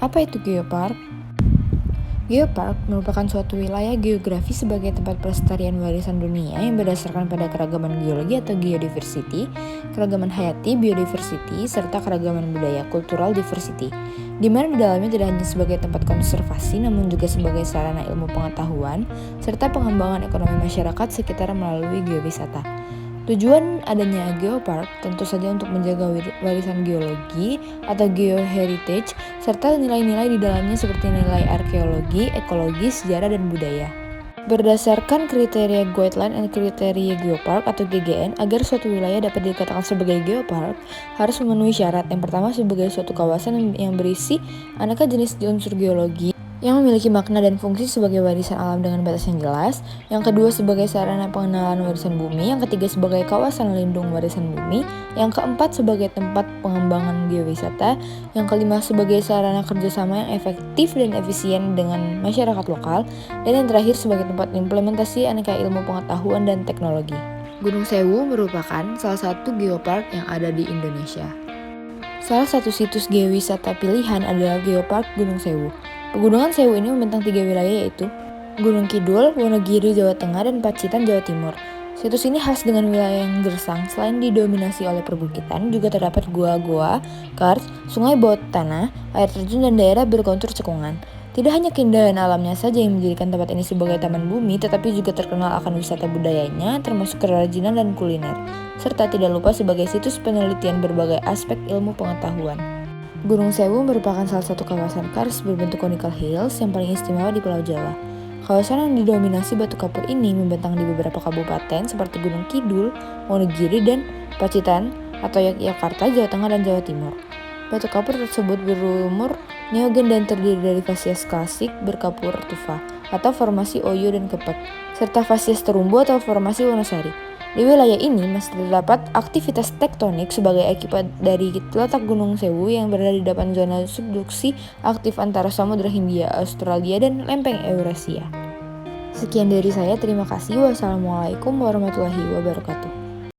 Apa itu geopark? Geopark merupakan suatu wilayah geografi sebagai tempat pelestarian warisan dunia yang berdasarkan pada keragaman geologi atau geodiversity, keragaman hayati biodiversity, serta keragaman budaya kultural diversity, di mana di dalamnya tidak hanya sebagai tempat konservasi namun juga sebagai sarana ilmu pengetahuan serta pengembangan ekonomi masyarakat sekitar melalui geowisata. Tujuan adanya geopark tentu saja untuk menjaga warisan geologi atau geoheritage serta nilai-nilai di dalamnya seperti nilai arkeologi, ekologi, sejarah, dan budaya. Berdasarkan kriteria Guideline and Kriteria Geopark atau GGN, agar suatu wilayah dapat dikatakan sebagai geopark harus memenuhi syarat. Yang pertama, sebagai suatu kawasan yang berisi aneka jenis unsur geologi yang memiliki makna dan fungsi sebagai warisan alam dengan batas yang jelas. Yang kedua, sebagai sarana pengenalan warisan bumi. Yang ketiga, sebagai kawasan lindung warisan bumi. Yang keempat, sebagai tempat pengembangan geowisata. Yang kelima, sebagai sarana kerjasama yang efektif dan efisien dengan masyarakat lokal. Dan yang terakhir, sebagai tempat implementasi aneka ilmu pengetahuan dan teknologi. Gunung Sewu merupakan salah satu geopark yang ada di Indonesia. Salah satu situs geowisata pilihan adalah Geopark Gunung Sewu. Pegunungan Sewu ini membentang 3 wilayah, yaitu Gunung Kidul, Wonogiri, Jawa Tengah, dan Pacitan, Jawa Timur. Situs ini khas dengan wilayah yang gersang. Selain didominasi oleh perbukitan, juga terdapat gua-gua, karst, sungai bawah tanah, air terjun, dan daerah berkontur cekungan. Tidak hanya keindahan alamnya saja yang menjadikan tempat ini sebagai taman bumi, tetapi juga terkenal akan wisata budayanya, termasuk kerajinan dan kuliner, serta tidak lupa sebagai situs penelitian berbagai aspek ilmu pengetahuan. Gunung Sewu merupakan salah satu kawasan karst berbentuk conical hills yang paling istimewa di Pulau Jawa. Kawasan yang didominasi batu kapur ini membentang di beberapa kabupaten seperti Gunung Kidul, Wonogiri, dan Pacitan atau Yogyakarta, Jawa Tengah, dan Jawa Timur. Batu kapur tersebut berumur neogen dan terdiri dari fasies klasik berkapur tufa atau formasi Oyo dan Kepek, serta fasies terumbu atau formasi Wonosari. Di wilayah ini masih terdapat aktivitas tektonik sebagai akibat dari letak Gunung Sewu yang berada di depan zona subduksi aktif antara Samudra Hindia, Australia, dan lempeng Eurasia. Sekian dari saya, terima kasih. Wassalamualaikum warahmatullahi wabarakatuh.